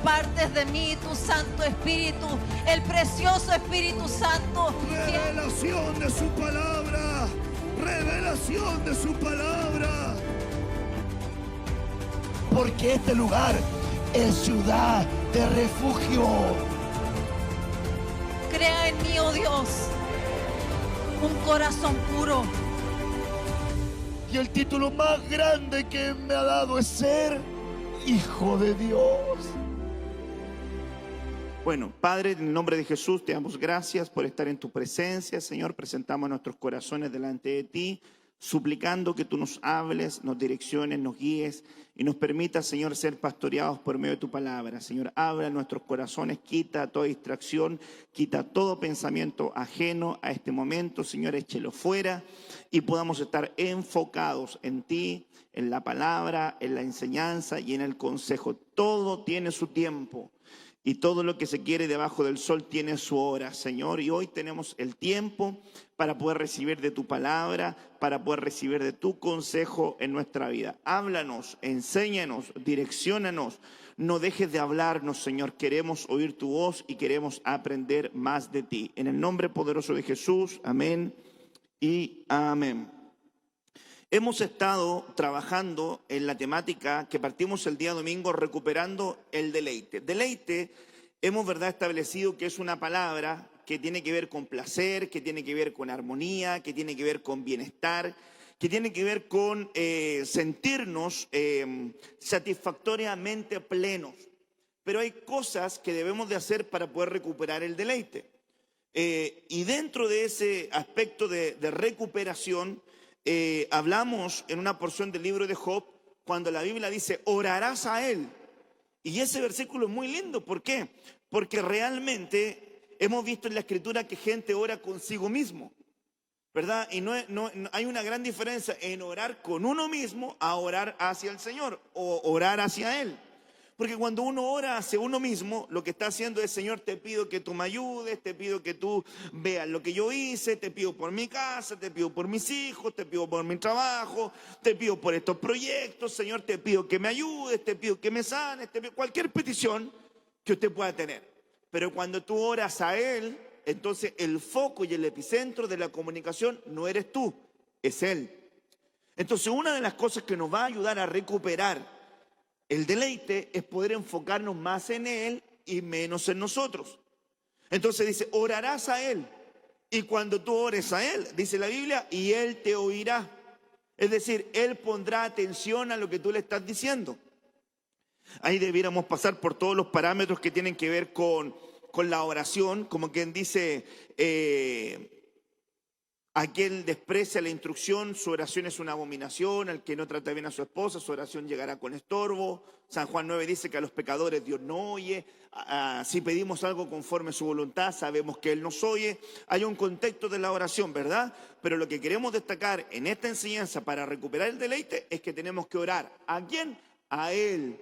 impartes de mí tu Santo Espíritu, el precioso Espíritu Santo. Revelación de su palabra. Revelación de su palabra. Porque este lugar es ciudad de refugio. Crea en mí, oh Dios, un corazón puro. Y el título más grande que me ha dado es ser hijo de Dios. Bueno, Padre, en el nombre de Jesús te damos gracias por estar en tu presencia, Señor. Presentamos nuestros corazones delante de ti, suplicando que tú nos hables, nos direcciones, nos guíes y nos permitas, Señor, ser pastoreados por medio de tu palabra. Señor, habla en nuestros corazones, quita toda distracción, quita todo pensamiento ajeno a este momento, Señor, échelo fuera y podamos estar enfocados en ti, en la palabra, en la enseñanza y en el consejo. Todo tiene su tiempo. Y todo lo que se quiere debajo del sol tiene su hora, Señor. Y hoy tenemos el tiempo para poder recibir de tu palabra, para poder recibir de tu consejo en nuestra vida. Háblanos, enséñanos, direcciónanos. No dejes de hablarnos, Señor. Queremos oír tu voz y queremos aprender más de ti. En el nombre poderoso de Jesús, amén y amén. Hemos estado trabajando en la temática que partimos el día domingo, recuperando el deleite. Deleite, hemos establecido que es una palabra que tiene que ver con placer, que tiene que ver con armonía, que tiene que ver con bienestar, que tiene que ver con sentirnos satisfactoriamente plenos. Pero hay cosas que debemos de hacer para poder recuperar el deleite. Y dentro de ese aspecto de recuperación, hablamos en una porción del libro de Job, cuando la Biblia dice, orarás a él. Y ese versículo es muy lindo. ¿Por qué? Porque realmente hemos visto en la Escritura que gente ora consigo mismo, ¿verdad? Y no hay una gran diferencia en orar con uno mismo a orar hacia el Señor o orar hacia Él. Porque cuando uno ora hacia uno mismo, lo que está haciendo es, Señor, te pido que tú me ayudes, te pido que tú veas lo que yo hice, te pido por mi casa, te pido por mis hijos, te pido por mi trabajo, te pido por estos proyectos, Señor, te pido que me ayudes, te pido que me sanes, te pido cualquier petición que usted pueda tener. Pero cuando tú oras a Él, entonces el foco y el epicentro de la comunicación no eres tú, es Él. Entonces una de las cosas que nos va a ayudar a recuperar el deleite es poder enfocarnos más en Él y menos en nosotros. Entonces dice, orarás a Él. Y cuando tú ores a Él, dice la Biblia, y Él te oirá. Es decir, Él pondrá atención a lo que tú le estás diciendo. Ahí debiéramos pasar por todos los parámetros que tienen que ver con la oración, como quien dice, aquel desprecia la instrucción, su oración es una abominación. Al que no trata bien a su esposa, su oración llegará con estorbo. San Juan 9 dice que a los pecadores Dios no oye. Si pedimos algo conforme a su voluntad, sabemos que Él nos oye. Hay un contexto de la oración, ¿verdad? Pero lo que queremos destacar en esta enseñanza para recuperar el deleite es que tenemos que orar. ¿A quién? A Él.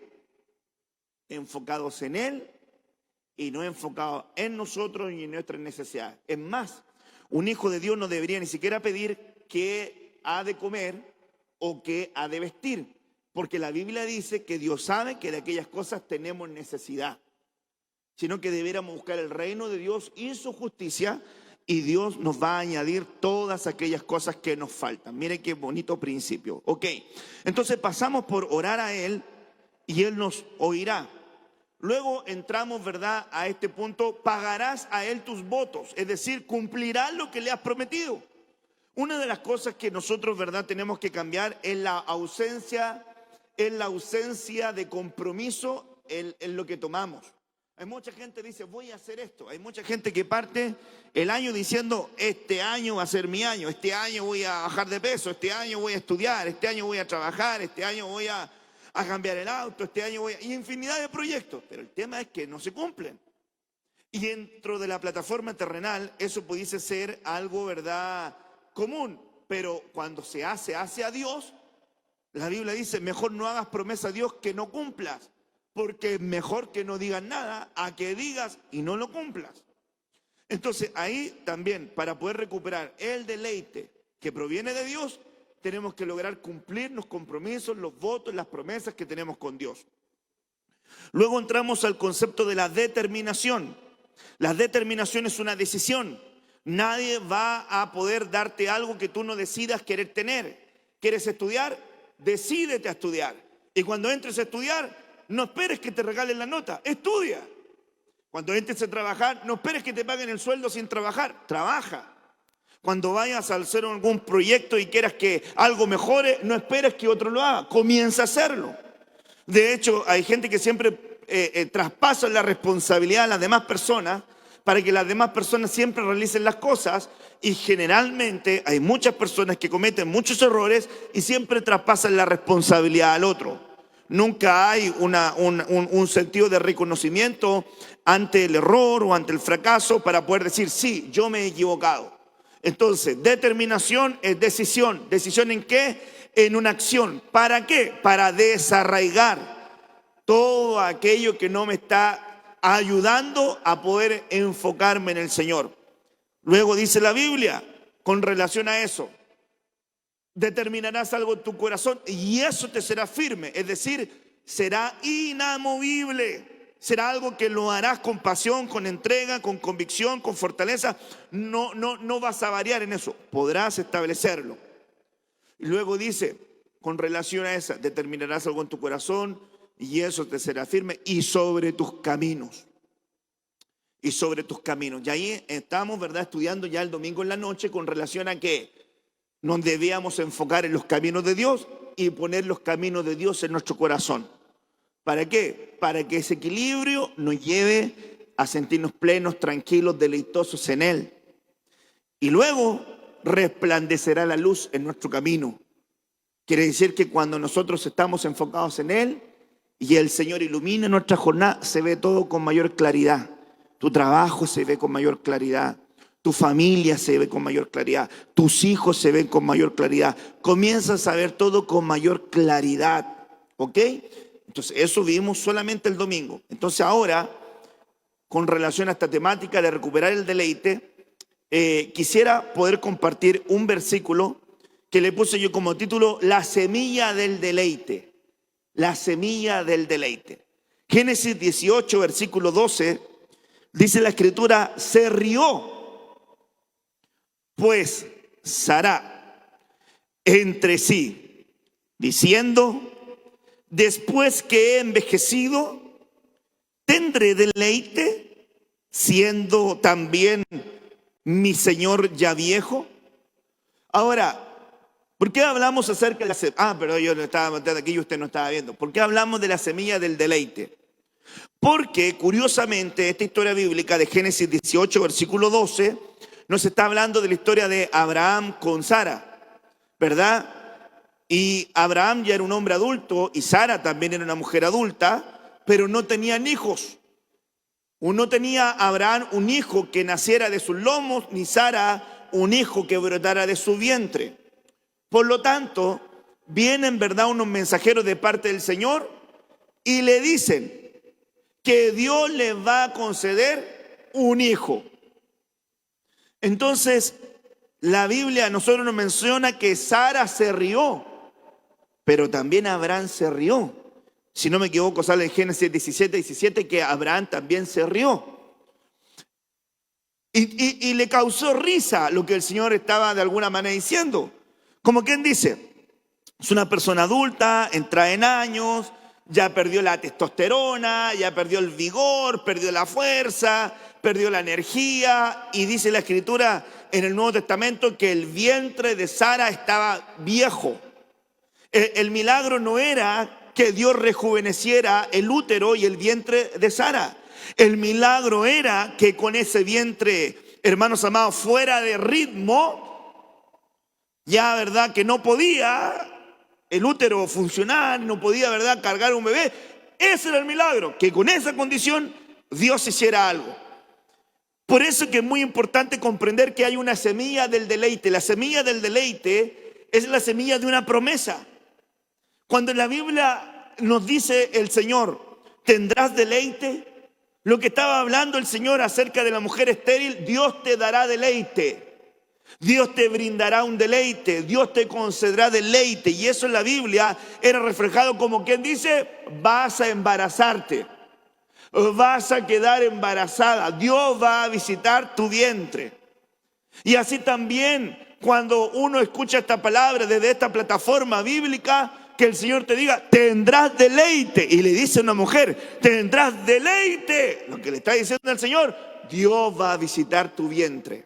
Enfocados en Él y no enfocados en nosotros y en nuestras necesidades. Es más, un hijo de Dios no debería ni siquiera pedir qué ha de comer o qué ha de vestir, porque la Biblia dice que Dios sabe que de aquellas cosas tenemos necesidad, sino que debiéramos buscar el reino de Dios y su justicia, y Dios nos va a añadir todas aquellas cosas que nos faltan. Miren qué bonito principio. Ok, entonces pasamos por orar a Él y Él nos oirá. Luego entramos, ¿verdad?, a este punto, pagarás a Él tus votos, es decir, cumplirás lo que le has prometido. Una de las cosas que nosotros, ¿verdad?, tenemos que cambiar es la ausencia de compromiso en lo que tomamos. Hay mucha gente que dice, voy a hacer esto. Hay mucha gente que parte el año diciendo, este año va a ser mi año, este año voy a bajar de peso, este año voy a estudiar, este año voy a trabajar, este año voy a cambiar el auto, este año y infinidad de proyectos, pero el tema es que no se cumplen. Y dentro de la plataforma terrenal eso pudiese ser algo, ¿verdad?, común, pero cuando se hace a Dios, la Biblia dice, mejor no hagas promesa a Dios que no cumplas, porque es mejor que no digas nada a que digas y no lo cumplas. Entonces ahí también, para poder recuperar el deleite que proviene de Dios, tenemos que lograr cumplir los compromisos, los votos, las promesas que tenemos con Dios. Luego entramos al concepto de la determinación. La determinación es una decisión. Nadie va a poder darte algo que tú no decidas querer tener. ¿Quieres estudiar? Decídete a estudiar. Y cuando entres a estudiar, no esperes que te regalen la nota. Estudia. Cuando entres a trabajar, no esperes que te paguen el sueldo sin trabajar. Trabaja. Cuando vayas a hacer algún proyecto y quieras que algo mejore, no esperes que otro lo haga. Comienza a hacerlo. De hecho, hay gente que siempre traspasa la responsabilidad a las demás personas para que las demás personas siempre realicen las cosas, y generalmente hay muchas personas que cometen muchos errores y siempre traspasan la responsabilidad al otro. Nunca hay un sentido de reconocimiento ante el error o ante el fracaso para poder decir, sí, yo me he equivocado. Entonces, determinación es decisión. ¿Decisión en qué? En una acción. ¿Para qué? Para desarraigar todo aquello que no me está ayudando a poder enfocarme en el Señor. Luego dice la Biblia, con relación a eso, determinarás algo en tu corazón y eso te será firme, es decir, será inamovible. Será algo que lo harás con pasión, con entrega, con convicción, con fortaleza. No vas a variar en eso. Podrás establecerlo. Y luego dice, con relación a esa, determinarás algo en tu corazón y eso te será firme y sobre tus caminos. Y sobre tus caminos. Y ahí estamos, ¿verdad?, estudiando ya el domingo en la noche con relación a que nos debíamos enfocar en los caminos de Dios y poner los caminos de Dios en nuestro corazón. ¿Para qué? Para que ese equilibrio nos lleve a sentirnos plenos, tranquilos, deleitosos en Él. Y luego resplandecerá la luz en nuestro camino. Quiere decir que cuando nosotros estamos enfocados en Él y el Señor ilumina nuestra jornada, se ve todo con mayor claridad. Tu trabajo se ve con mayor claridad. Tu familia se ve con mayor claridad. Tus hijos se ven con mayor claridad. Comienzas a ver todo con mayor claridad. ¿Ok? Entonces, eso vimos solamente el domingo. Entonces, ahora, con relación a esta temática de recuperar el deleite, quisiera poder compartir un versículo que le puse yo como título, La semilla del deleite. La semilla del deleite. Génesis 18, versículo 12, dice la Escritura, se rió, pues, Sara entre sí, diciendo, después que he envejecido, ¿tendré deleite, siendo también mi Señor ya viejo? Ahora, ¿por qué hablamos acerca de la semilla? Pero yo no estaba montando aquí y usted no estaba viendo. ¿Por qué hablamos de la semilla del deleite? Porque, curiosamente, esta historia bíblica de Génesis 18, versículo 12, nos está hablando de la historia de Abraham con Sara, ¿verdad? Y Abraham ya era un hombre adulto y Sara también era una mujer adulta, pero no tenían hijos. No tenía Abraham un hijo que naciera de sus lomos, ni Sara un hijo que brotara de su vientre. Por lo tanto, vienen, ¿verdad?, unos mensajeros de parte del Señor y le dicen que Dios le va a conceder un hijo. Entonces, la Biblia a nosotros nos menciona que Sara se rió, pero también Abraham se rió. Si no me equivoco, sale en Génesis 17 que Abraham también se rió. Y le causó risa lo que el Señor estaba de alguna manera diciendo. Como quien dice, es una persona adulta, entra en años, ya perdió la testosterona, ya perdió el vigor, perdió la fuerza, perdió la energía. Y dice la Escritura en el Nuevo Testamento que el vientre de Sara estaba viejo. El milagro no era que Dios rejuveneciera el útero y el vientre de Sara. El milagro era que con ese vientre, hermanos amados, fuera de ritmo, ya, ¿verdad?, que no podía el útero funcionar, no podía, ¿verdad?, cargar un bebé. Ese era el milagro, que con esa condición Dios hiciera algo. Por eso que es muy importante comprender que hay una semilla del deleite. La semilla del deleite es la semilla de una promesa. Cuando en la Biblia nos dice el Señor, tendrás deleite, lo que estaba hablando el Señor acerca de la mujer estéril, Dios te dará deleite. Dios te brindará un deleite, Dios te concederá deleite. Y eso en la Biblia era reflejado como quien dice, vas a embarazarte, vas a quedar embarazada, Dios va a visitar tu vientre. Y así también cuando uno escucha esta palabra desde esta plataforma bíblica, que el Señor te diga, tendrás deleite. Y le dice a una mujer, tendrás deleite. Lo que le está diciendo el Señor, Dios va a visitar tu vientre.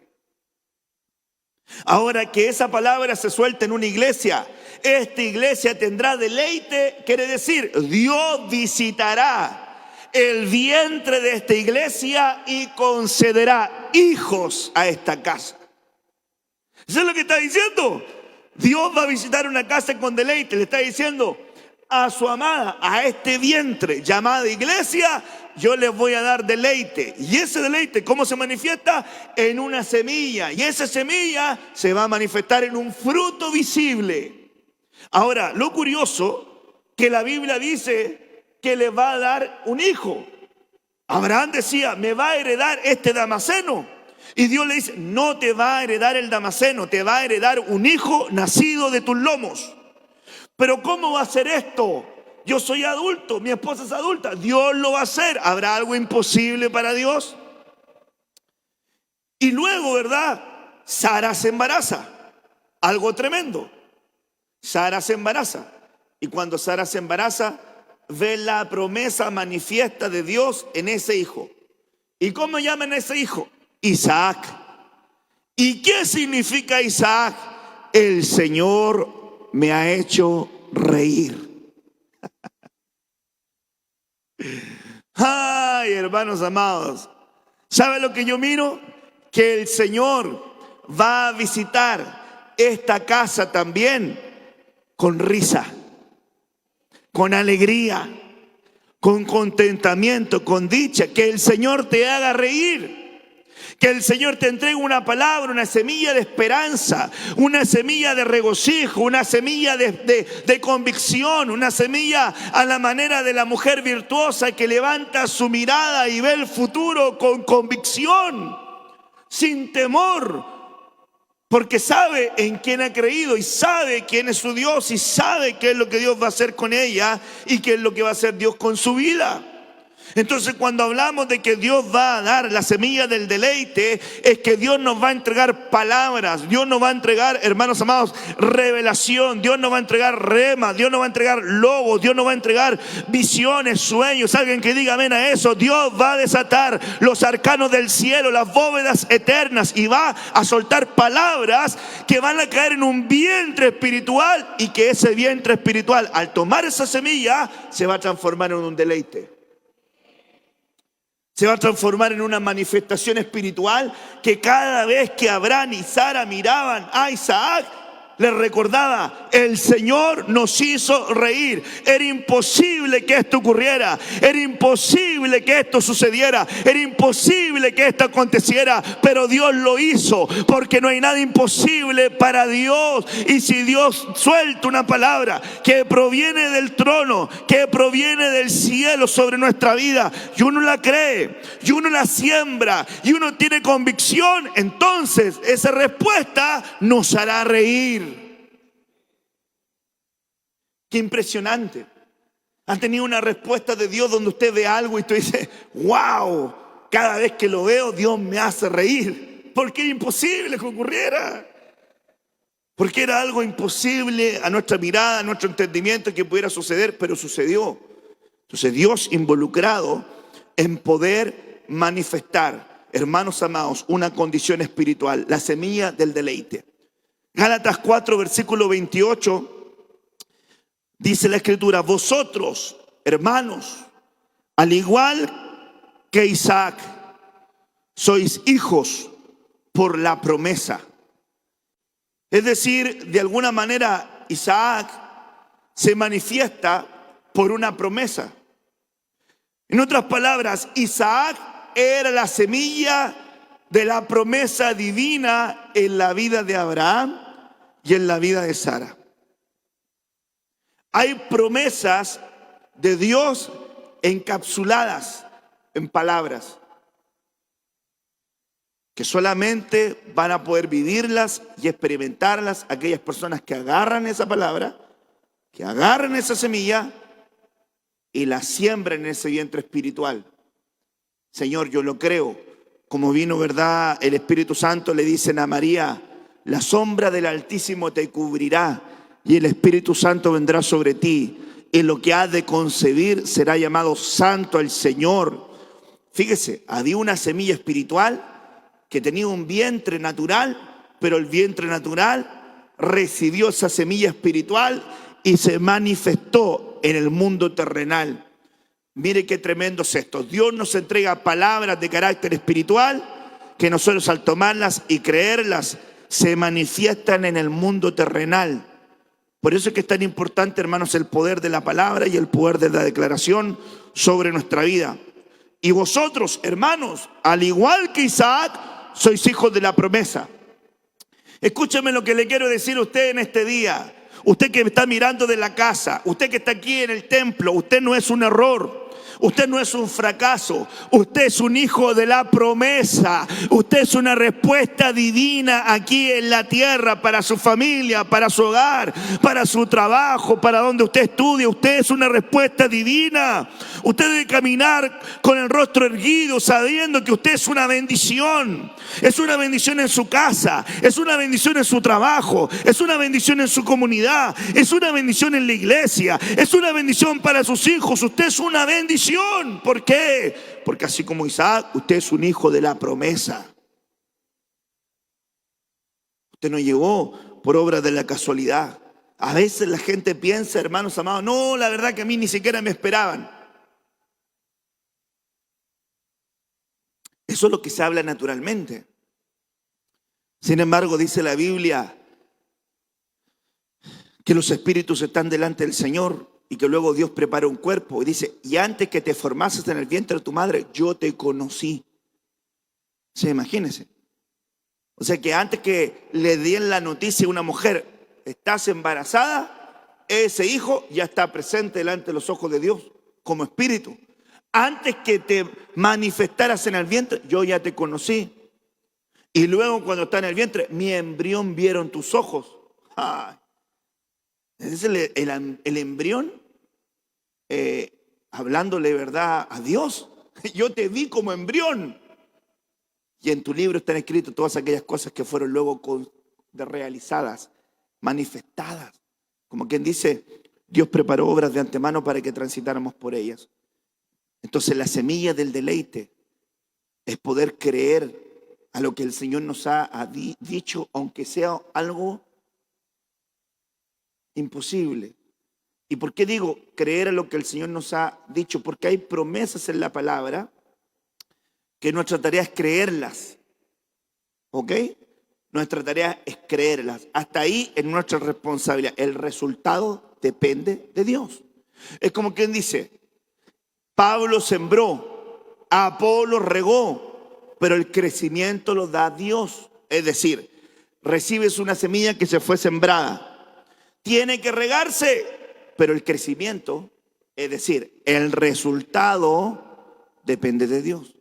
Ahora que esa palabra se suelta en una iglesia, esta iglesia tendrá deleite, quiere decir, Dios visitará el vientre de esta iglesia y concederá hijos a esta casa. ¿Eso es lo que está diciendo? Dios va a visitar una casa con deleite. Le está diciendo a su amada, a este vientre llamada iglesia, yo les voy a dar deleite. Y ese deleite, ¿cómo se manifiesta? En una semilla. Y esa semilla se va a manifestar en un fruto visible. Ahora, lo curioso, que la Biblia dice que le va a dar un hijo. Abraham decía, me va a heredar este Damaseno. Y Dios le dice, no te va a heredar el Damaseno, te va a heredar un hijo nacido de tus lomos. Pero ¿cómo va a ser esto? Yo soy adulto, mi esposa es adulta, Dios lo va a hacer. ¿Habrá algo imposible para Dios? Y luego, ¿verdad? Sara se embaraza. Algo tremendo. Sara se embaraza. Y cuando Sara se embaraza, ve la promesa manifiesta de Dios en ese hijo. ¿Y cómo llaman a ese hijo? Isaac. ¿Y qué significa Isaac? El Señor me ha hecho reír. Ay, hermanos amados, ¿sabe lo que yo miro? Que el Señor va a visitar esta casa también con risa, con alegría, con contentamiento, con dicha. Que el Señor te haga reír. Que el Señor te entregue una palabra, una semilla de esperanza, una semilla de regocijo, una semilla de convicción, una semilla a la manera de la mujer virtuosa que levanta su mirada y ve el futuro con convicción, sin temor, porque sabe en quién ha creído y sabe quién es su Dios y sabe qué es lo que Dios va a hacer con ella y qué es lo que va a hacer Dios con su vida. Entonces, cuando hablamos de que Dios va a dar la semilla del deleite, es que Dios nos va a entregar palabras, Dios nos va a entregar, hermanos amados, revelación, Dios nos va a entregar rema, Dios nos va a entregar logos, Dios nos va a entregar visiones, sueños. Alguien que diga amén a eso. Dios va a desatar los arcanos del cielo, las bóvedas eternas, y va a soltar palabras que van a caer en un vientre espiritual, y que ese vientre espiritual, al tomar esa semilla, se va a transformar en un deleite. Se va a transformar en una manifestación espiritual que cada vez que Abraham y Sara miraban a Isaac, les recordaba, el Señor nos hizo reír. Era imposible que esto ocurriera, era imposible que esto sucediera, era imposible que esto aconteciera, pero Dios lo hizo, porque no hay nada imposible para Dios. Y si Dios suelta una palabra que proviene del trono, que proviene del cielo sobre nuestra vida, y uno la cree, y uno la siembra, y uno tiene convicción, entonces esa respuesta nos hará reír. Qué impresionante. ¿Han tenido una respuesta de Dios donde usted ve algo y usted dice, wow, cada vez que lo veo Dios me hace reír? Porque era imposible que ocurriera. Porque era algo imposible a nuestra mirada, a nuestro entendimiento que pudiera suceder, pero sucedió. Entonces Dios involucrado en poder manifestar, hermanos amados, una condición espiritual, la semilla del deleite. Gálatas 4, versículo 28. Dice la Escritura, vosotros, hermanos, al igual que Isaac, sois hijos por la promesa. Es decir, de alguna manera Isaac se manifiesta por una promesa. En otras palabras, Isaac era la semilla de la promesa divina en la vida de Abraham y en la vida de Sara. Hay promesas de Dios encapsuladas en palabras. que solamente van a poder vivirlas y experimentarlas aquellas personas que agarran esa palabra, que agarran esa semilla y la siembran en ese vientre espiritual. Señor, yo lo creo. Como vino, ¿verdad? El Espíritu Santo, le dicen a María: la sombra del Altísimo te cubrirá y el Espíritu Santo vendrá sobre ti. Y lo que has de concebir será llamado Santo al Señor. Fíjese, había una semilla espiritual que tenía un vientre natural, pero el vientre natural recibió esa semilla espiritual y se manifestó en el mundo terrenal. Mire qué tremendo es esto. Dios nos entrega palabras de carácter espiritual que nosotros, al tomarlas y creerlas, se manifiestan en el mundo terrenal. Por eso es que es tan importante, hermanos, el poder de la palabra y el poder de la declaración sobre nuestra vida. Y vosotros, hermanos, al igual que Isaac, sois hijos de la promesa. Escúcheme lo que le quiero decir a usted en este día. Usted que me está mirando de la casa, usted que está aquí en el templo, usted no es un error. Usted no es un fracaso, usted es un hijo de la promesa. Usted es una respuesta divina aquí en la tierra para su familia, para su hogar, para su trabajo, para donde usted estudie. Usted es una respuesta divina. Usted debe caminar con el rostro erguido, sabiendo que usted es una bendición. Es una bendición en su casa, es una bendición en su trabajo, es una bendición en su comunidad, es una bendición en la iglesia, es una bendición para sus hijos. Usted es una bendición. ¿Por qué? Porque así como Isaac, usted es un hijo de la promesa. Usted no llegó por obra de la casualidad. A veces la gente piensa, hermanos amados, no, la verdad que a mí ni siquiera me esperaban. Eso es lo que se habla naturalmente. Sin embargo, dice la Biblia que los espíritus están delante del Señor y que luego Dios prepara un cuerpo. Y dice: y antes que te formases en el vientre de tu madre, yo te conocí. Sí, imagínense. O sea que antes que le den la noticia a una mujer: estás embarazada, ese hijo ya está presente delante de los ojos de Dios como espíritu. Antes que te manifestaras en el vientre, yo ya te conocí. Y luego, cuando está en el vientre, mi embrión vieron tus ojos. Ay. Es el embrión hablándole verdad a Dios. Yo te vi como embrión. Y en tu libro están escritas todas aquellas cosas que fueron luego realizadas, manifestadas. Como quien dice, Dios preparó obras de antemano para que transitáramos por ellas. Entonces la semilla del deleite es poder creer a lo que el Señor nos ha dicho, aunque sea algo imposible. ¿Y por qué digo creer a lo que el Señor nos ha dicho? Porque hay promesas en la palabra que nuestra tarea es creerlas. ¿Ok? Nuestra tarea es creerlas. Hasta ahí es nuestra responsabilidad. El resultado depende de Dios. Es como quien dice: Pablo sembró, Apolo regó, pero el crecimiento lo da Dios. Es decir, recibes una semilla que se fue sembrada. Tiene que regarse, pero el crecimiento, es decir, el resultado, depende de Dios.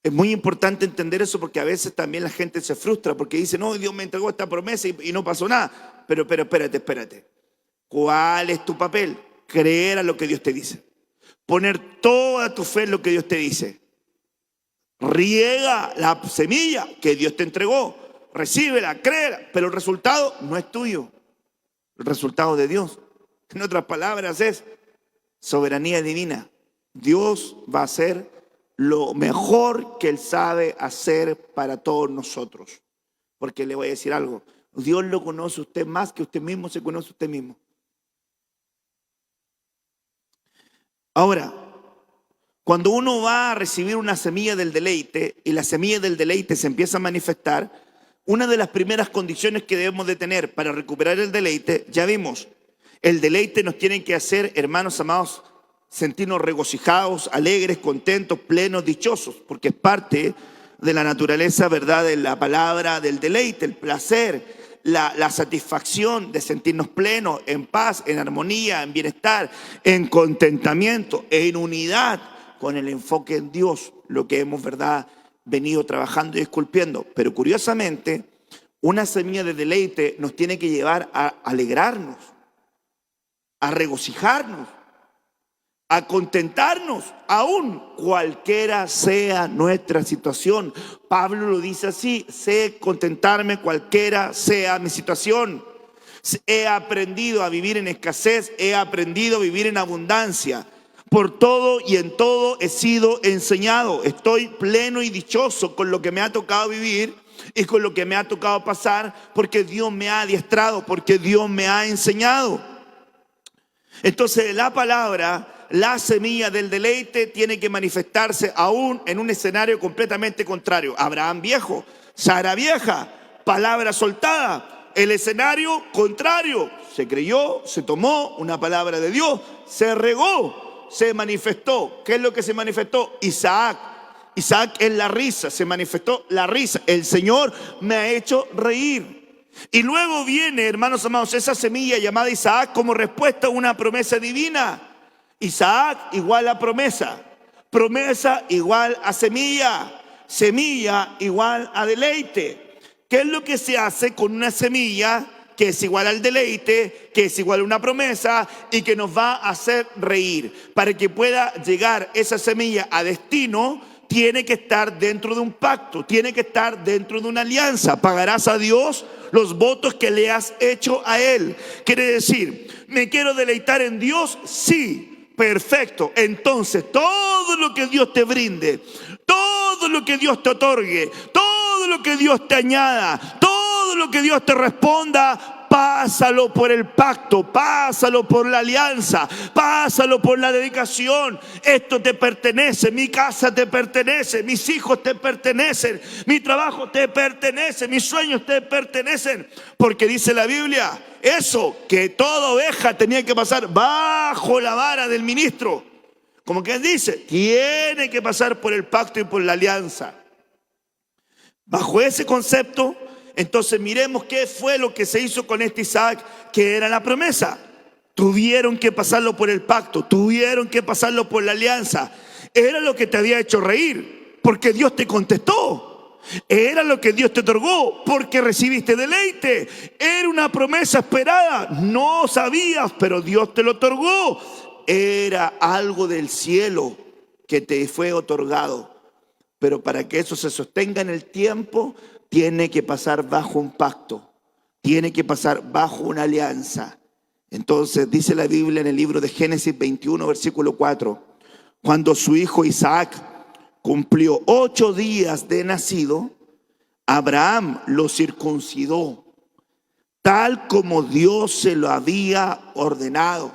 Es muy importante entender eso, porque a veces también la gente se frustra porque dice: no, Dios me entregó esta promesa y no pasó nada. Pero espérate. ¿Cuál es tu papel? Creer a lo que Dios te dice. Poner toda tu fe en lo que Dios te dice. Riega la semilla que Dios te entregó. Recíbela, créela, pero el resultado no es tuyo. El resultado de Dios. En otras palabras, es soberanía divina. Dios va a hacer lo mejor que Él sabe hacer para todos nosotros. Porque le voy a decir algo: Dios lo conoce a usted más que usted mismo se conoce a usted mismo. Ahora, cuando uno va a recibir una semilla del deleite y la semilla del deleite se empieza a manifestar, una de las primeras condiciones que debemos de tener para recuperar el deleite, ya vimos, el deleite nos tiene que hacer, hermanos amados, sentirnos regocijados, alegres, contentos, plenos, dichosos, porque es parte de la naturaleza, ¿verdad?, de la palabra del deleite, el placer, la satisfacción de sentirnos plenos, en paz, en armonía, en bienestar, en contentamiento, en unidad con el enfoque en Dios, lo que hemos, ¿verdad?, venido trabajando y esculpiendo. Pero curiosamente, una semilla de deleite nos tiene que llevar a alegrarnos, a regocijarnos, a contentarnos, aún cualquiera sea nuestra situación. Pablo lo dice así: sé contentarme cualquiera sea mi situación. He aprendido a vivir en escasez, he aprendido a vivir en abundancia. Por todo y en todo he sido enseñado. Estoy pleno y dichoso con lo que me ha tocado vivir y con lo que me ha tocado pasar, porque Dios me ha adiestrado, porque Dios me ha enseñado. Entonces la palabra, la semilla del deleite, tiene que manifestarse aún en un escenario completamente contrario. Abraham viejo, Sara vieja, palabra soltada, el escenario contrario. Se creyó, se tomó una palabra de Dios, se regó, se manifestó. ¿Qué es lo que se manifestó? Isaac. Isaac es la risa, se manifestó la risa. El Señor me ha hecho reír. Y luego viene, hermanos amados, esa semilla llamada Isaac como respuesta a una promesa divina. Isaac igual a promesa, promesa igual a semilla, semilla igual a deleite. ¿Qué es lo que se hace con una semilla que es igual al deleite, que es igual a una promesa y que nos va a hacer reír? Para que pueda llegar esa semilla a destino, tiene que estar dentro de un pacto, tiene que estar dentro de una alianza. Pagarás a Dios los votos que le has hecho a Él. Quiere decir, ¿me quiero deleitar en Dios? Sí, perfecto. Entonces, todo lo que Dios te brinde, todo lo que Dios te otorgue, todo lo que Dios te añada, todo lo que Dios te responda, pásalo por el pacto, pásalo por la alianza, pásalo por la dedicación. Esto te pertenece, mi casa te pertenece, mis hijos te pertenecen, mi trabajo te pertenece, mis sueños te pertenecen. Porque dice la Biblia, eso, que toda oveja tenía que pasar bajo la vara del ministro. Como que dice, tiene que pasar por el pacto y por la alianza. Bajo ese concepto, entonces miremos qué fue lo que se hizo con este Isaac, que era la promesa. Tuvieron que pasarlo por el pacto, tuvieron que pasarlo por la alianza. Era lo que te había hecho reír, porque Dios te contestó. Era lo que Dios te otorgó, porque recibiste deleite. Era una promesa esperada, no sabías, pero Dios te lo otorgó. Era algo del cielo que te fue otorgado. Pero para que eso se sostenga en el tiempo, tiene que pasar bajo un pacto, tiene que pasar bajo una alianza. Entonces dice la Biblia en el libro de Génesis 21, versículo 4, cuando su hijo Isaac cumplió 8 días de nacido, Abraham lo circuncidó, tal como Dios se lo había ordenado.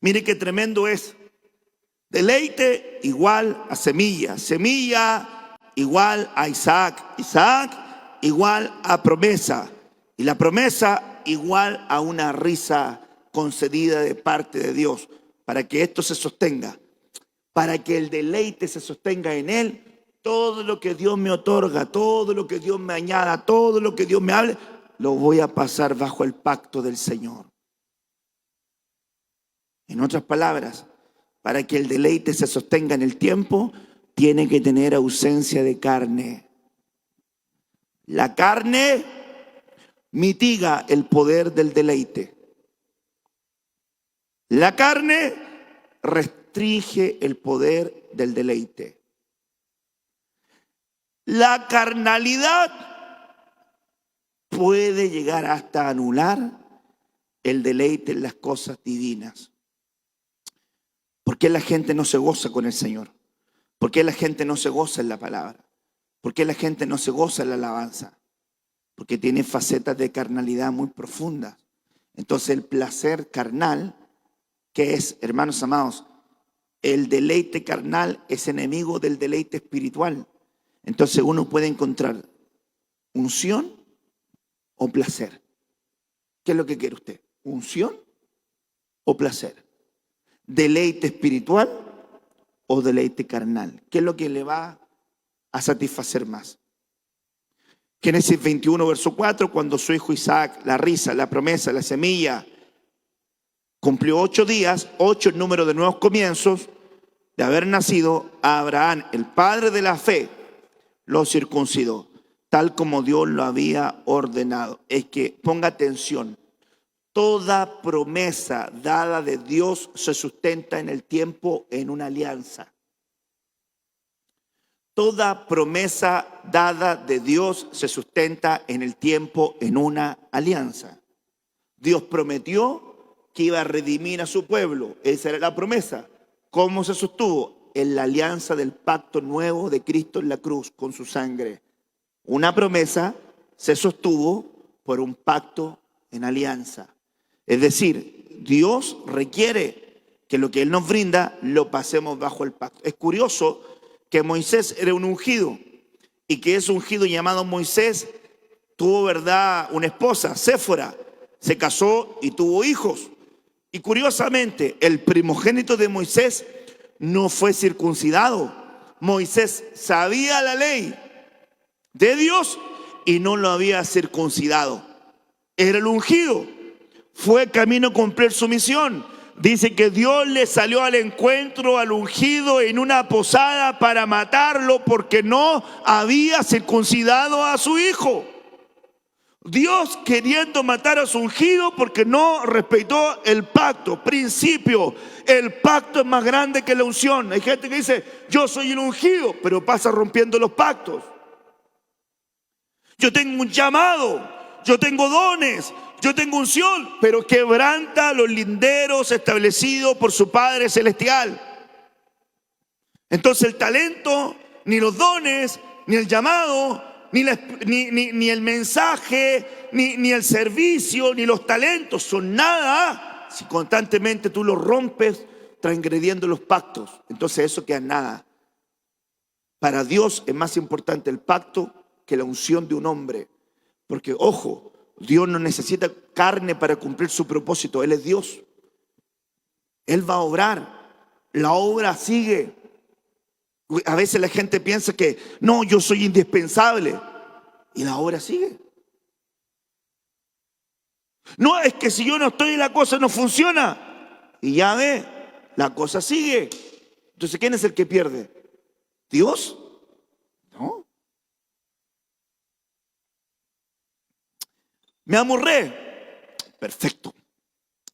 Mire qué tremendo es. Deleite igual a semilla, semilla igual a Isaac, Isaac igual a promesa, y la promesa igual a una risa concedida de parte de Dios. Para que esto se sostenga, para que el deleite se sostenga en él, todo lo que Dios me otorga, todo lo que Dios me añada, todo lo que Dios me hable, lo voy a pasar bajo el pacto del Señor. En otras palabras, para que el deleite se sostenga en el tiempo, tiene que tener ausencia de carne. La carne mitiga el poder del deleite. La carne restringe el poder del deleite. La carnalidad puede llegar hasta anular el deleite en las cosas divinas. ¿Por qué la gente no se goza con el Señor? ¿Por qué la gente no se goza en la palabra? ¿Por qué la gente no se goza en la alabanza? Porque tiene facetas de carnalidad muy profundas. Entonces el placer carnal, que es, hermanos amados, el deleite carnal es enemigo del deleite espiritual. Entonces uno puede encontrar unción o placer. ¿Qué es lo que quiere usted? ¿Unción o placer? ¿Deleite espiritual o deleite carnal? ¿Qué es lo que le va a satisfacer más? Génesis 21, verso 4, cuando su hijo Isaac, la risa, la promesa, la semilla, cumplió 8 días, 8 el número de nuevos comienzos, de haber nacido, a Abraham, el padre de la fe, lo circuncidó, tal como Dios lo había ordenado. Es que ponga atención, toda promesa dada de Dios se sustenta en el tiempo en una alianza. Toda promesa dada de Dios se sustenta en el tiempo en una alianza. Dios prometió que iba a redimir a su pueblo. Esa era la promesa. ¿Cómo se sostuvo? En la alianza del pacto nuevo de Cristo en la cruz con su sangre. Una promesa se sostuvo por un pacto en alianza. Es decir, Dios requiere que lo que Él nos brinda lo pasemos bajo el pacto. Es curioso que Moisés era un ungido y que ese ungido llamado Moisés tuvo, ¿verdad?, una esposa, Séfora, se casó y tuvo hijos. Y curiosamente, el primogénito de Moisés no fue circuncidado. Moisés sabía la ley de Dios y no lo había circuncidado. Era el ungido. Fue camino a cumplir su misión. Dice que Dios le salió al encuentro al ungido en una posada para matarlo porque no había circuncidado a su hijo. Dios queriendo matar a su ungido porque no respetó el pacto. Principio, el pacto es más grande que la unción. Hay gente que dice, yo soy el ungido, pero pasa rompiendo los pactos. Yo tengo un llamado, yo tengo dones, yo tengo unción, pero quebranta los linderos establecidos por su Padre Celestial. Entonces el talento, ni los dones, ni el llamado, ni el mensaje, ni el servicio, ni los talentos son nada si constantemente tú los rompes transgrediendo los pactos. Entonces eso queda en nada. Para Dios es más importante el pacto que la unción de un hombre. Porque, ojo, Dios no necesita carne para cumplir su propósito. Él es Dios. Él va a obrar. La obra sigue. A veces la gente piensa que no, yo soy indispensable. Y la obra sigue. No, es que si yo no estoy la cosa no funciona. Y ya ve, la cosa sigue. Entonces, ¿quién es el que pierde? ¿Dios? No. Me amurré. Perfecto.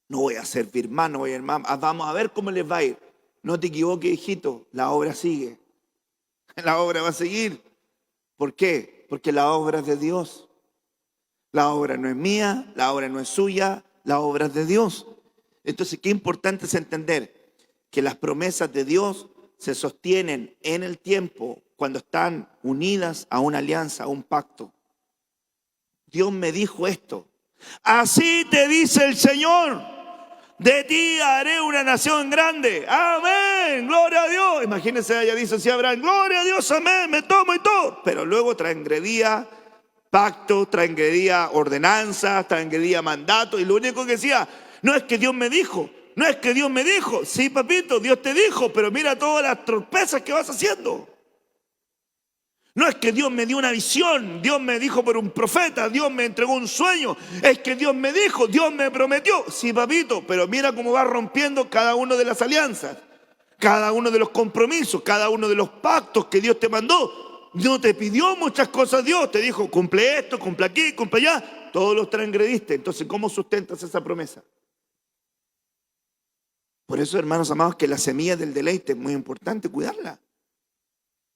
No voy a servir más, no voy a ir más. Vamos a ver cómo les va a ir. No te equivoques, hijito. La obra sigue. La obra va a seguir. ¿Por qué? Porque la obra es de Dios. La obra no es mía, la obra no es suya, la obra es de Dios. Entonces, qué importante es entender que las promesas de Dios se sostienen en el tiempo cuando están unidas a una alianza, a un pacto. Dios me dijo esto. Así te dice el Señor. De ti haré una nación grande. Amén. Gloria a Dios. Imagínense, ella dice así Abraham. Gloria a Dios, amén. Me tomo y todo. Pero luego transgredía pacto, transgredía ordenanzas, transgredía mandato. Y lo único que decía, no es que Dios me dijo. No es que Dios me dijo. Sí, papito, Dios te dijo. Pero mira todas las tropezas que vas haciendo. No es que Dios me dio una visión, Dios me dijo por un profeta, Dios me entregó un sueño. Es que Dios me dijo, Dios me prometió. Sí, papito, pero mira cómo va rompiendo cada una de las alianzas, cada uno de los compromisos, cada uno de los pactos que Dios te mandó. No te pidió muchas cosas Dios, te dijo, cumple esto, cumple aquí, cumple allá. Todos los transgrediste. Entonces, ¿cómo sustentas esa promesa? Por eso, hermanos amados, que la semilla del deleite es muy importante cuidarla.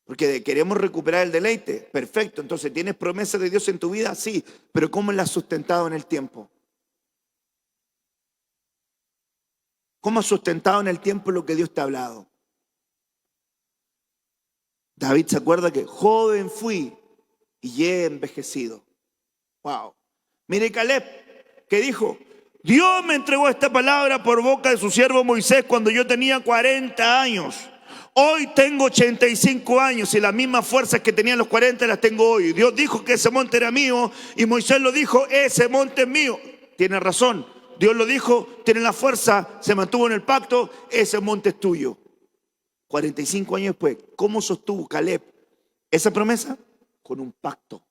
Porque queremos recuperar el deleite. Perfecto, entonces ¿tienes promesas de Dios en tu vida? Sí, pero ¿cómo las has sustentado en el tiempo? ¿Cómo has sustentado en el tiempo lo que Dios te ha hablado? David se acuerda que joven fui y he envejecido. Wow. Mire Caleb, que dijo, Dios me entregó esta palabra por boca de su siervo Moisés cuando yo tenía 40 años. Hoy tengo 85 años y las mismas fuerzas que tenía en los 40 las tengo hoy. Dios dijo que ese monte era mío y Moisés lo dijo, ese monte es mío. Tiene razón, Dios lo dijo, tiene la fuerza, se mantuvo en el pacto, ese monte es tuyo. 45 años después, ¿cómo sostuvo Caleb esa promesa? Con un pacto.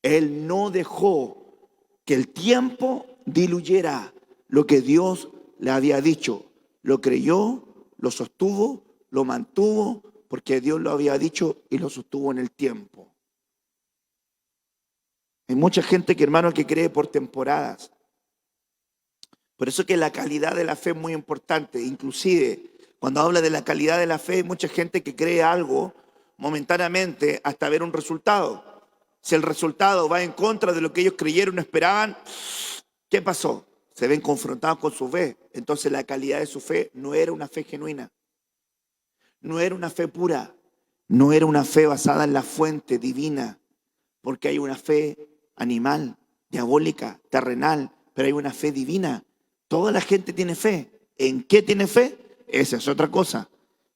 Él no dejó que el tiempo diluyera lo que Dios le había dicho. Lo creyó, lo sostuvo, lo mantuvo porque Dios lo había dicho y lo sostuvo en el tiempo. Hay mucha gente que, hermano, que cree por temporadas. Por eso que la calidad de la fe es muy importante. Inclusive, cuando habla de la calidad de la fe, hay mucha gente que cree algo momentáneamente hasta ver un resultado. Si el resultado va en contra de lo que ellos creyeron o esperaban, ¿qué pasó? Se ven confrontados con su fe. Entonces la calidad de su fe no era una fe genuina. No era una fe pura. No era una fe basada en la fuente divina. Porque hay una fe animal, diabólica, terrenal, pero hay una fe divina. Toda la gente tiene fe. ¿En qué tiene fe? Esa es otra cosa.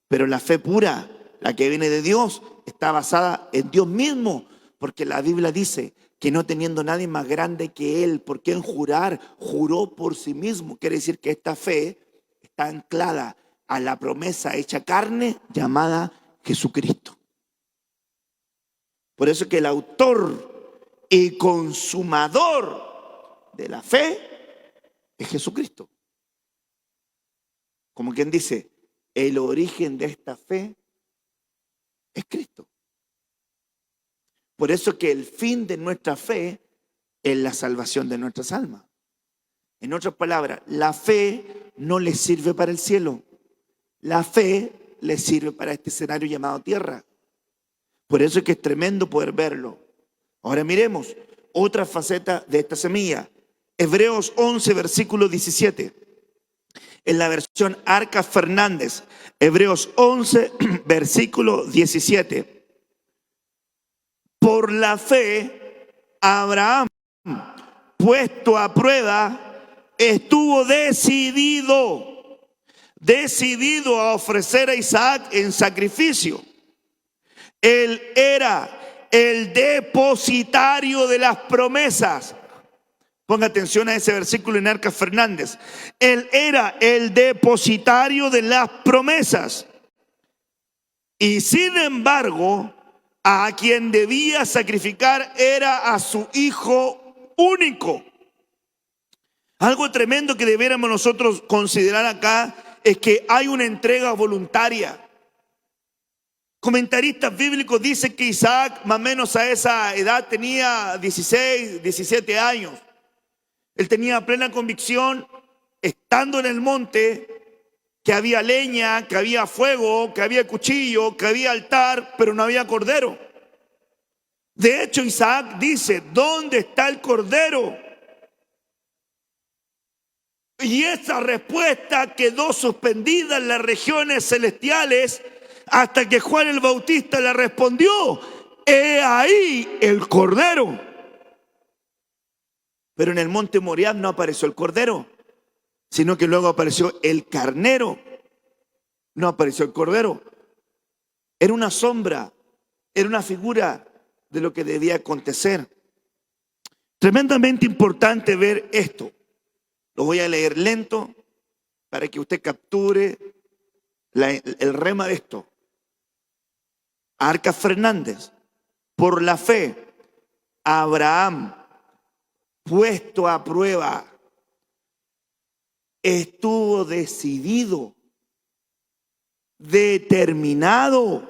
Pero la fe pura, la que viene de Dios, está basada en Dios mismo. Porque la Biblia dice que no teniendo nadie más grande que Él, ¿por qué en jurar? Juró por sí mismo. Quiere decir que esta fe está anclada a la promesa hecha carne llamada Jesucristo. Por eso que el autor y consumador de la fe es Jesucristo. Como quien dice, el origen de esta fe es Cristo. Por eso que el fin de nuestra fe es la salvación de nuestras almas. En otras palabras, la fe no le sirve para el cielo. La fe le sirve para este escenario llamado tierra. Por eso es que es tremendo poder verlo. Ahora miremos otra faceta de esta semilla. Hebreos 11, versículo 17. En la versión Arca Fernández. Hebreos 11, versículo 17. Por la fe, Abraham, puesto a prueba, estuvo decidido a ofrecer a Isaac en sacrificio. Él era el depositario de las promesas. Ponga atención a ese versículo en Arca Fernández. Él era el depositario de las promesas. Y sin embargo, a quien debía sacrificar era a su hijo único. Algo tremendo que debiéramos nosotros considerar acá es que hay una entrega voluntaria. Comentaristas bíblicos dicen que Isaac, más o menos a esa edad, tenía 16, 17 años. Él tenía plena convicción, estando en el monte, que había leña, que había fuego, que había cuchillo, que había altar, pero no había cordero. De hecho, Isaac dice, ¿dónde está el cordero? Y esa respuesta quedó suspendida en las regiones celestiales hasta que Juan el Bautista le respondió, he ahí el cordero. Pero en el monte Moriah no apareció el cordero, sino que luego apareció el carnero. No apareció el cordero. Era una sombra, era una figura de lo que debía acontecer. Tremendamente importante ver esto. Lo voy a leer lento para que usted capture el rema de esto. Arca Fernández, por la fe, Abraham, puesto a prueba, estuvo decidido, determinado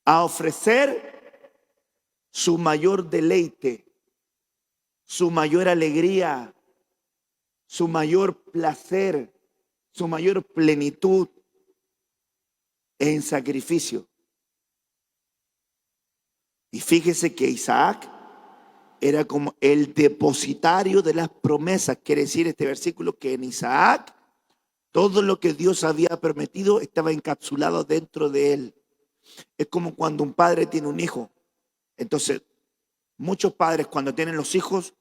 a ofrecer su mayor deleite, su mayor alegría, su mayor placer, su mayor plenitud en sacrificio. Y fíjese que Isaac era como el depositario de las promesas. Quiere decir este versículo que en Isaac todo lo que Dios había prometido estaba encapsulado dentro de él. Es como cuando un padre tiene un hijo. Entonces, muchos padres cuando tienen los hijos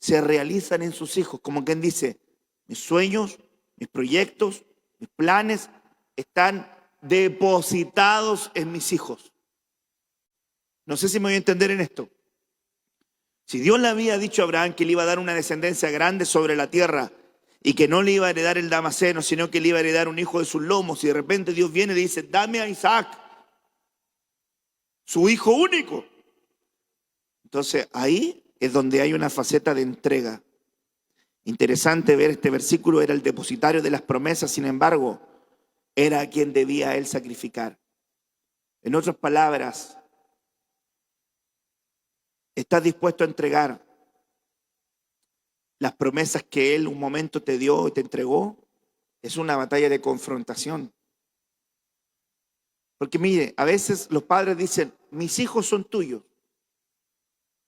se realizan en sus hijos. Como quien dice, mis sueños, mis proyectos, mis planes están depositados en mis hijos. No sé si me voy a entender en esto. Si Dios le había dicho a Abraham que le iba a dar una descendencia grande sobre la tierra y que no le iba a heredar el Damaseno, sino que le iba a heredar un hijo de sus lomos, y de repente Dios viene y le dice, dame a Isaac, su hijo único. Entonces ahí es donde hay una faceta de entrega. Interesante ver este versículo, era el depositario de las promesas, sin embargo, era a quien debía él sacrificar. En otras palabras, ¿estás dispuesto a entregar las promesas que él un momento te dio y te entregó? Es una batalla de confrontación. Porque mire, a veces los padres dicen, mis hijos son tuyos.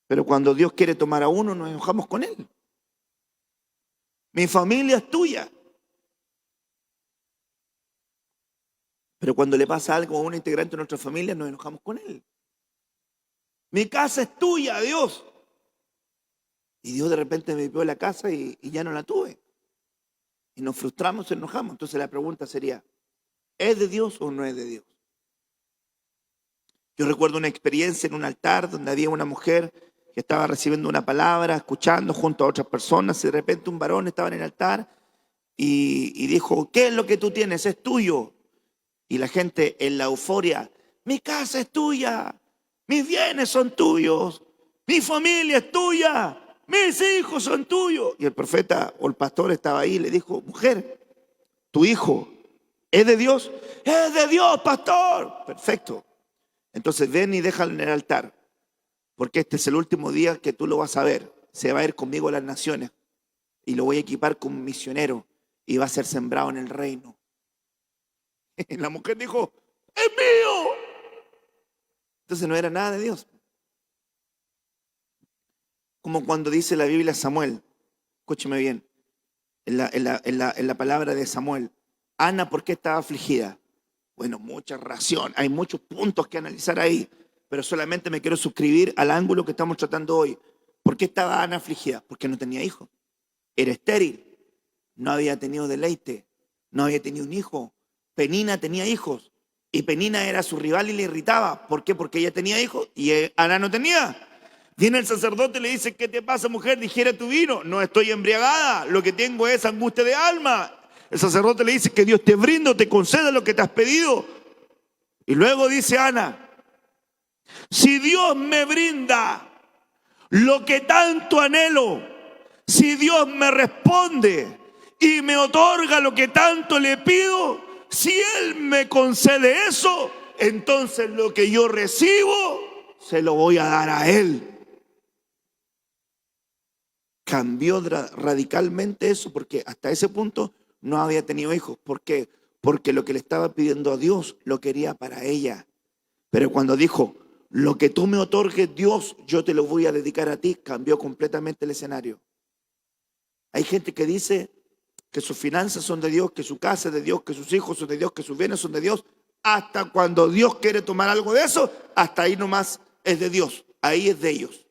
Pero cuando Dios quiere tomar a uno, nos enojamos con él. Mi familia es tuya. Pero cuando le pasa algo a un integrante de nuestra familia, nos enojamos con él. Mi casa es tuya, Dios. Y Dios de repente me dio la casa y ya no la tuve. Y nos frustramos, nos enojamos. Entonces la pregunta sería, ¿es de Dios o no es de Dios? Yo recuerdo una experiencia en un altar donde había una mujer que estaba recibiendo una palabra, escuchando junto a otras personas, y de repente un varón estaba en el altar y dijo, ¿qué es lo que tú tienes? Es tuyo. Y la gente en la euforia, mi casa es tuya, mis bienes son tuyos, mi familia es tuya, mis hijos son tuyos. Y el profeta o el pastor estaba ahí y le dijo, mujer, tu hijo es de Dios. Es de Dios, pastor. Perfecto. Entonces ven y déjalo en el altar, porque este es el último día que tú lo vas a ver. Se va a ir conmigo a las naciones y lo voy a equipar como misionero y va a ser sembrado en el reino. Y la mujer dijo, es mío. Entonces no era nada de Dios. Como cuando dice la Biblia Samuel, escúcheme bien, en la palabra de Samuel, Ana, ¿por qué estaba afligida? Bueno, mucha razón, hay muchos puntos que analizar ahí, pero solamente me quiero suscribir al ángulo que estamos tratando hoy. ¿Por qué estaba Ana afligida? Porque no tenía hijos, era estéril, no había tenido deleite, no había tenido un hijo. Penina tenía hijos y Penina era su rival y le irritaba. ¿Por qué? Porque ella tenía hijos y Ana no tenía. Viene el sacerdote y le dice, ¿qué te pasa, mujer? Digiere tu vino. No estoy embriagada, lo que tengo es angustia de alma. El sacerdote le dice, que Dios te brinda, te conceda lo que te has pedido. Y luego dice Ana, si Dios me brinda lo que tanto anhelo, si Dios me responde y me otorga lo que tanto le pido, si Él me concede eso, entonces lo que yo recibo se lo voy a dar a Él. Cambió radicalmente eso, porque hasta ese punto no había tenido hijos. ¿Por qué? Porque lo que le estaba pidiendo a Dios lo quería para ella. Pero cuando dijo, lo que tú me otorgues, Dios, yo te lo voy a dedicar a ti, cambió completamente el escenario. Hay gente que dice que sus finanzas son de Dios, que su casa es de Dios, que sus hijos son de Dios, que sus bienes son de Dios. Hasta cuando Dios quiere tomar algo de eso, hasta ahí nomás es de Dios. Ahí es de ellos.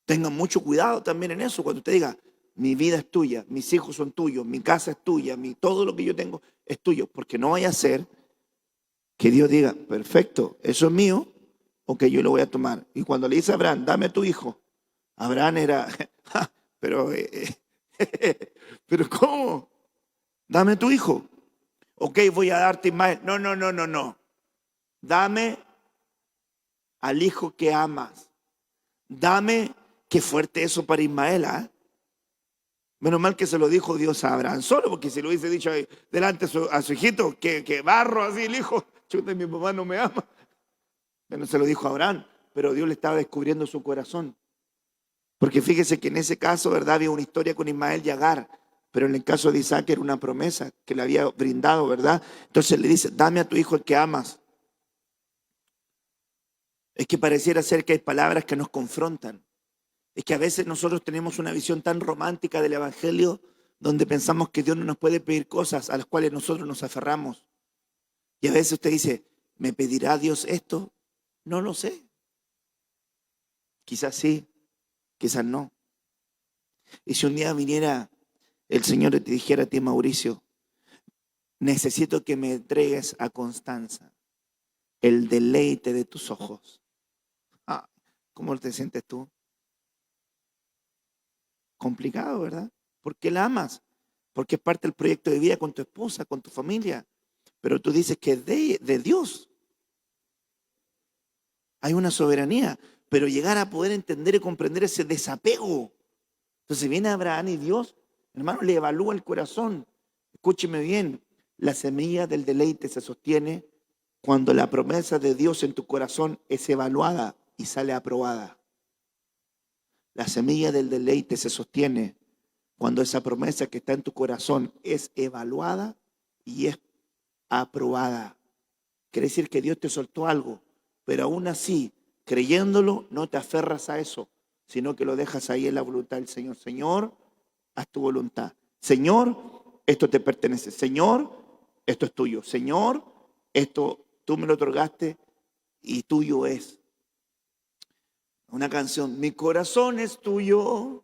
Tengan mucho cuidado también en eso. Cuando usted diga, mi vida es tuya, mis hijos son tuyos, mi casa es tuya, todo lo que yo tengo es tuyo. Porque no vaya a ser que Dios diga, perfecto, eso es mío, o que yo lo voy a tomar. Y cuando le dice a Abraham, dame a tu hijo, Abraham era, pero ¿cómo? Dame a tu hijo. Ok, voy a darte Ismael. No. Dame al hijo que amas. Dame, qué fuerte eso para Ismael, ¿eh? Menos mal que se lo dijo Dios a Abraham solo, porque si lo hubiese dicho ahí delante a su hijito, que barro así el hijo, chuta, mi papá no me ama. Bueno, se lo dijo a Abraham, pero Dios le estaba descubriendo su corazón. Porque fíjese que en ese caso, ¿verdad? Había una historia con Ismael y Agar, pero en el caso de Isaac era una promesa que le había brindado, ¿verdad? Entonces le dice, dame a tu hijo el que amas. Es que pareciera ser que hay palabras que nos confrontan. Es que a veces nosotros tenemos una visión tan romántica del Evangelio donde pensamos que Dios no nos puede pedir cosas a las cuales nosotros nos aferramos. Y a veces usted dice, ¿me pedirá Dios esto? No lo sé. Quizás sí, quizás no. Y si un día viniera el Señor y te dijera a ti, Mauricio, necesito que me entregues a Constanza el deleite de tus ojos. ¿Cómo te sientes tú? Complicado, ¿verdad? Porque la amas, porque es parte del proyecto de vida con tu esposa, con tu familia. Pero tú dices que es de Dios. Hay una soberanía, pero llegar a poder entender y comprender ese desapego. Entonces viene Abraham y Dios, hermano, le evalúa el corazón. Escúcheme bien, la semilla del deleite se sostiene cuando la promesa de Dios en tu corazón es evaluada y sale aprobada. La semilla del deleite se sostiene cuando esa promesa que está en tu corazón es evaluada y es aprobada. Quiere decir que Dios te soltó algo, pero aún así, creyéndolo, no te aferras a eso, sino que lo dejas ahí en la voluntad del Señor. Señor, haz tu voluntad. Señor, esto te pertenece. Señor, esto es tuyo. Señor, esto tú me lo otorgaste y tuyo es. Una canción, mi corazón es tuyo,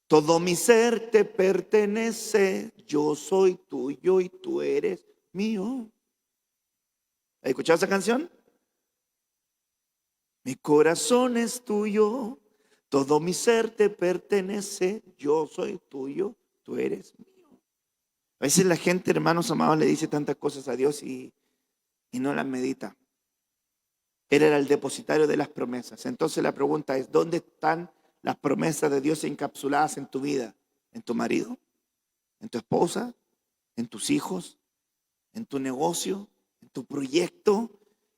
todo mi ser te pertenece, yo soy tuyo y tú eres mío. ¿Has escuchado esa canción? Mi corazón es tuyo, todo mi ser te pertenece, yo soy tuyo, tú eres mío. A veces la gente, hermanos amados, le dice tantas cosas a Dios y no las medita. Él era el depositario de las promesas. Entonces la pregunta es, ¿dónde están las promesas de Dios encapsuladas en tu vida? ¿En tu marido? ¿En tu esposa? ¿En tus hijos? ¿En tu negocio? ¿En tu proyecto?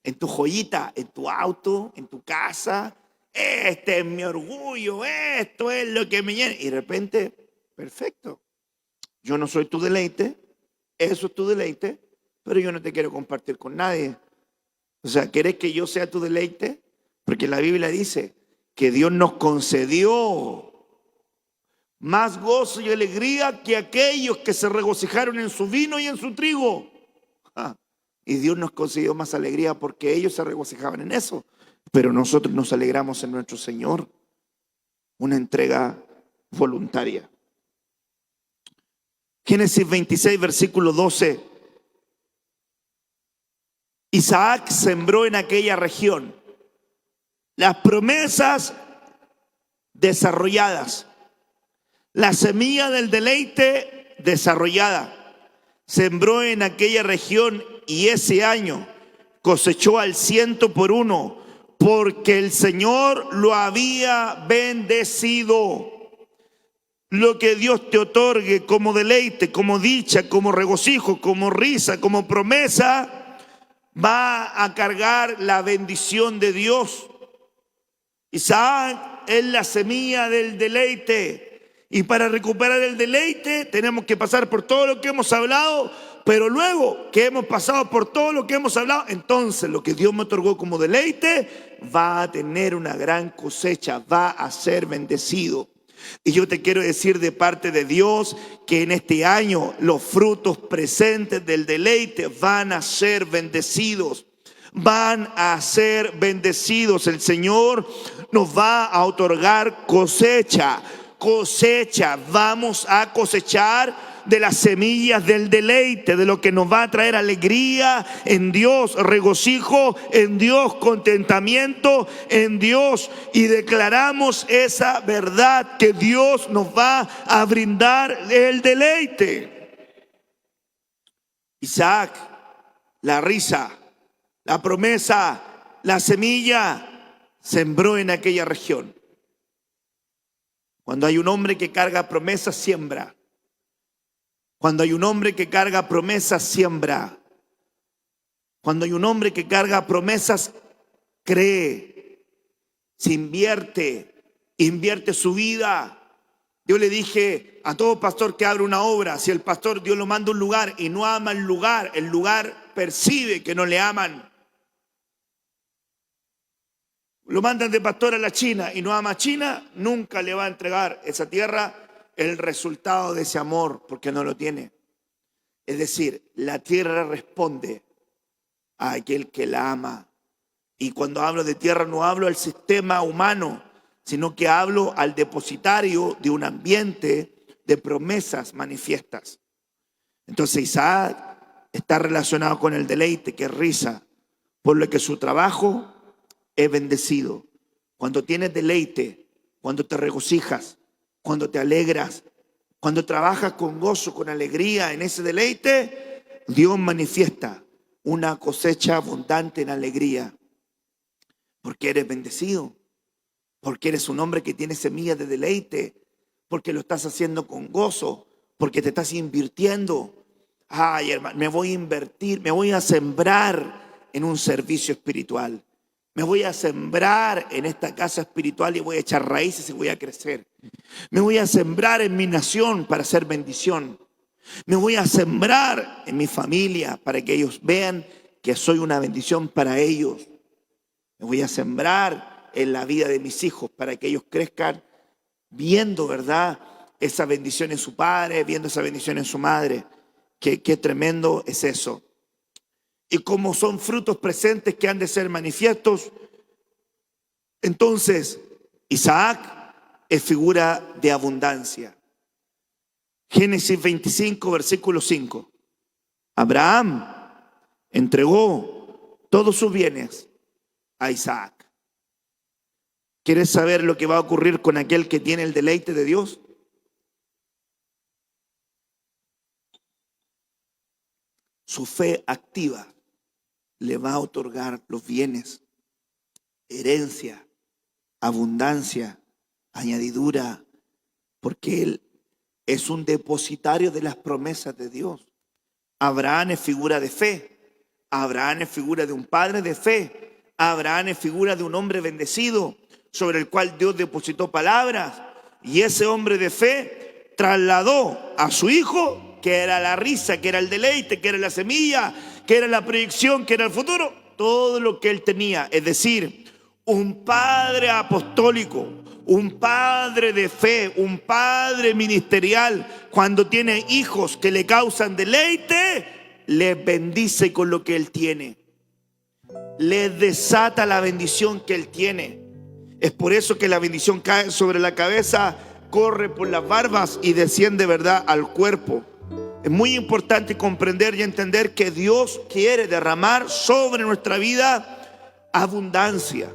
¿En tu joyita? ¿En tu auto? ¿En tu casa? Este es mi orgullo, esto es lo que me llena. Y de repente, perfecto. Yo no soy tu deleite, eso es tu deleite, pero yo no te quiero compartir con nadie. O sea, ¿querés que yo sea tu deleite? Porque la Biblia dice que Dios nos concedió más gozo y alegría que aquellos que se regocijaron en su vino y en su trigo. Y Dios nos concedió más alegría porque ellos se regocijaban en eso. Pero nosotros nos alegramos en nuestro Señor. Una entrega voluntaria. Génesis 26, versículo 12. Isaac sembró en aquella región las promesas desarrolladas, la semilla del deleite desarrollada. Sembró en aquella región y ese año cosechó al 100%, porque el Señor lo había bendecido. Lo que Dios te otorgue como deleite, como dicha, como regocijo, como risa, como promesa, va a cargar la bendición de Dios. Isaac es la semilla del deleite. Y para recuperar el deleite tenemos que pasar por todo lo que hemos hablado. Pero luego que hemos pasado por todo lo que hemos hablado, entonces lo que Dios me otorgó como deleite va a tener una gran cosecha, va a ser bendecido. Y yo te quiero decir de parte de Dios que en este año los frutos presentes del deleite van a ser bendecidos. Van a ser bendecidos. El Señor nos va a otorgar cosecha. Cosecha. Vamos a cosechar de las semillas del deleite, de lo que nos va a traer alegría en Dios, regocijo en Dios, contentamiento en Dios. Y declaramos esa verdad que Dios nos va a brindar el deleite. Isaac, la risa, la promesa, la semilla, sembró en aquella región. Cuando hay un hombre que carga promesas, siembra. Cuando hay un hombre que carga promesas, siembra. Cuando hay un hombre que carga promesas, cree, se invierte su vida. Yo le dije a todo pastor que abra una obra, si el pastor Dios lo manda a un lugar y no ama el lugar percibe que no le aman. Lo mandan de pastor a la China y no ama a China, nunca le va a entregar esa tierra el resultado de ese amor, porque no lo tiene. Es decir, la tierra responde a aquel que la ama. Y cuando hablo de tierra no hablo al sistema humano, sino que hablo al depositario de un ambiente de promesas manifiestas. Entonces Isaac está relacionado con el deleite, que es risa, por lo que su trabajo es bendecido. Cuando tienes deleite, cuando te regocijas, cuando te alegras, cuando trabajas con gozo, con alegría en ese deleite, Dios manifiesta una cosecha abundante en alegría. Porque eres bendecido, porque eres un hombre que tiene semillas de deleite, porque lo estás haciendo con gozo, porque te estás invirtiendo. Ay, hermano, me voy a invertir, me voy a sembrar en un servicio espiritual. Me voy a sembrar en esta casa espiritual y voy a echar raíces y voy a crecer. Me voy a sembrar en mi nación para hacer bendición. Me voy a sembrar en mi familia para que ellos vean que soy una bendición para ellos. Me voy a sembrar en la vida de mis hijos para que ellos crezcan viendo, ¿verdad?, esa bendición en su padre, viendo esa bendición en su madre. Qué tremendo es eso. Y como son frutos presentes que han de ser manifiestos, entonces Isaac es figura de abundancia. Génesis 25, versículo 5. Abraham entregó todos sus bienes a Isaac. ¿Quieres saber lo que va a ocurrir con aquel que tiene el deleite de Dios? Su fe activa le va a otorgar los bienes, herencia, abundancia, añadidura, porque él es un depositario de las promesas de Dios. Abraham es figura de fe. Abraham es figura de un padre de fe. Abraham es figura de un hombre bendecido sobre el cual Dios depositó palabras. Y ese hombre de fe trasladó a su hijo, que era la risa, que era el deleite, que era la semilla, que era la proyección, que era el futuro, todo lo que él tenía. Es decir, un padre apostólico, un padre de fe, un padre ministerial, cuando tiene hijos que le causan deleite, les bendice con lo que él tiene. Les desata la bendición que él tiene. Es por eso que la bendición cae sobre la cabeza, corre por las barbas y desciende, ¿verdad?, al cuerpo. Es muy importante comprender y entender que Dios quiere derramar sobre nuestra vida abundancia.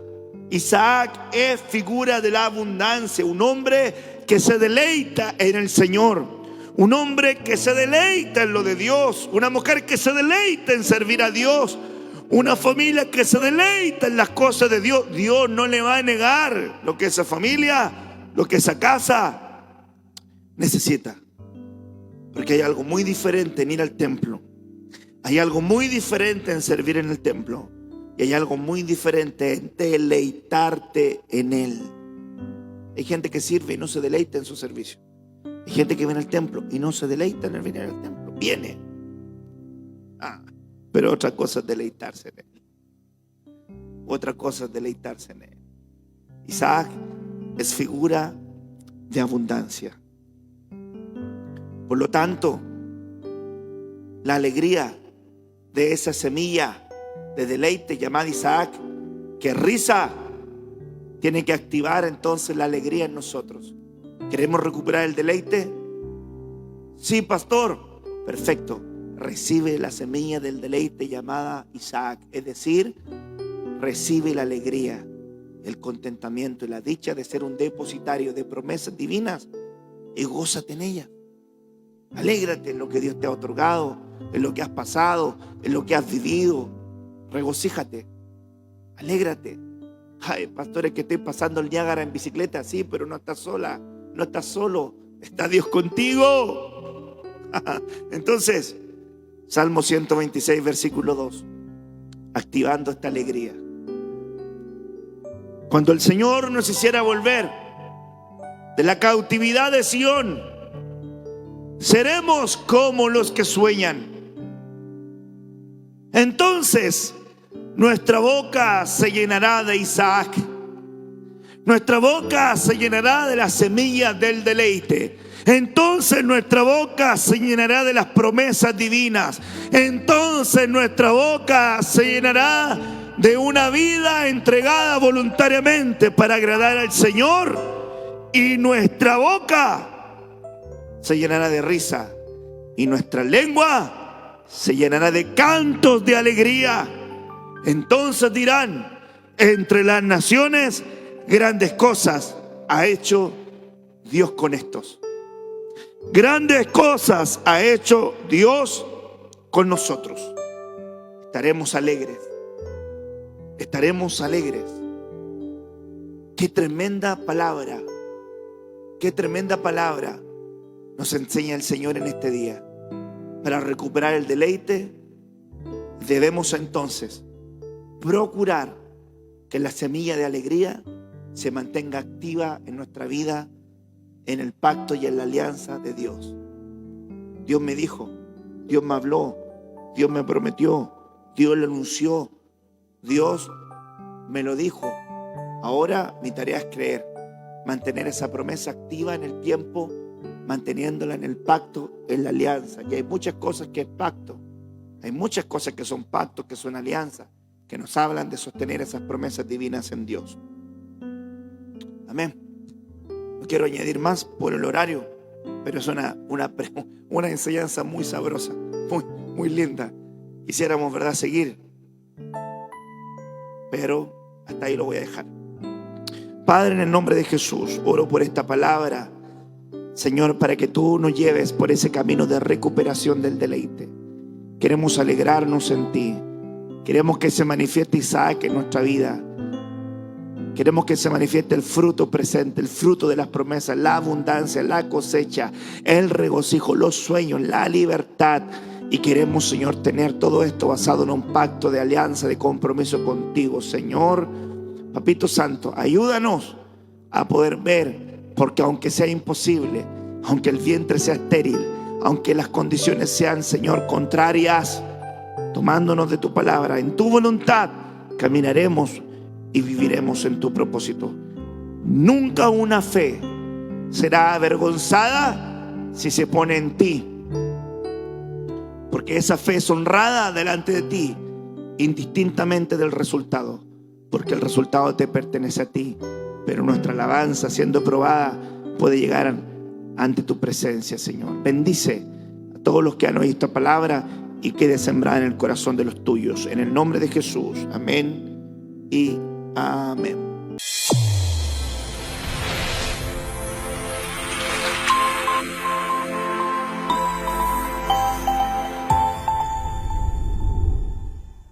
Isaac es figura de la abundancia, un hombre que se deleita en el Señor, un hombre que se deleita en lo de Dios, una mujer que se deleita en servir a Dios, una familia que se deleita en las cosas de Dios. Dios no le va a negar lo que esa familia, lo que esa casa necesita. Porque hay algo muy diferente en ir al templo. Hay algo muy diferente en servir en el templo. Y hay algo muy diferente en deleitarte en Él. Hay gente que sirve y no se deleita en su servicio. Hay gente que viene al templo y no se deleita en el venir al templo. Viene. Pero otra cosa es deleitarse en Él. Otra cosa es deleitarse en Él. Isaac es figura de abundancia. Por lo tanto, la alegría de esa semilla de deleite llamada Isaac, que risa, tiene que activar entonces la alegría en nosotros. ¿Queremos recuperar el deleite? Sí, pastor. Perfecto. Recibe la semilla del deleite llamada Isaac. Es decir, recibe la alegría, el contentamiento y la dicha de ser un depositario de promesas divinas y gózate en ellas. Alégrate en lo que Dios te ha otorgado, en lo que has pasado, en lo que has vivido. Regocíjate, alégrate. Ay, pastor, es que estoy pasando el Niágara en bicicleta. Sí, pero no estás sola, no estás solo, está Dios contigo. Entonces, Salmo 126, versículo 2, activando esta alegría. Cuando el Señor nos hiciera volver de la cautividad de Sión, seremos como los que sueñan. Entonces nuestra boca se llenará de Isaac. Nuestra boca se llenará de las semillas del deleite. Entonces nuestra boca se llenará de las promesas divinas. Entonces nuestra boca se llenará de una vida entregada voluntariamente para agradar al Señor. Y nuestra boca se llenará de risa y nuestra lengua se llenará de cantos de alegría. Entonces dirán entre las naciones, grandes cosas ha hecho Dios con estos. Grandes cosas ha hecho Dios con nosotros. Estaremos alegres. Estaremos alegres. Qué tremenda palabra. Qué tremenda palabra. nos enseña el Señor en este día. Para recuperar el deleite, debemos entonces procurar que la semilla de alegría se mantenga activa en nuestra vida, en el pacto y en la alianza de Dios. Dios me dijo, Dios me habló, Dios me prometió, Dios lo anunció, Dios me lo dijo. Ahora mi tarea es creer, mantener esa promesa activa en el tiempo, manteniéndola en el pacto, en la alianza. Y hay muchas cosas que es pacto, hay muchas cosas que son pactos, que son alianzas, que nos hablan de sostener esas promesas divinas en Dios. Amén. No quiero añadir más por el horario, pero es una enseñanza muy sabrosa, muy linda. Quisiéramos, ¿verdad?, seguir, pero hasta ahí lo voy a dejar. Padre, en el nombre de Jesús, oro por esta palabra, Señor, para que tú nos lleves por ese camino de recuperación del deleite. Queremos alegrarnos en ti. Queremos que se manifieste Isaac en nuestra vida. Queremos que se manifieste el fruto presente, el fruto de las promesas, la abundancia, la cosecha, el regocijo, los sueños, la libertad. Y queremos, Señor, tener todo esto basado en un pacto de alianza, de compromiso contigo. Señor, Papito Santo, ayúdanos a poder ver, porque aunque sea imposible, aunque el vientre sea estéril, aunque las condiciones sean, Señor, contrarias, tomándonos de tu palabra, en tu voluntad, caminaremos y viviremos en tu propósito. Nunca una fe será avergonzada si se pone en ti, porque esa fe es honrada delante de ti, indistintamente del resultado, porque el resultado te pertenece a ti, pero nuestra alabanza, siendo probada, puede llegar ante tu presencia, Señor. Bendice a todos los que han oído esta palabra y quede sembrada en el corazón de los tuyos. En el nombre de Jesús. Amén y amén.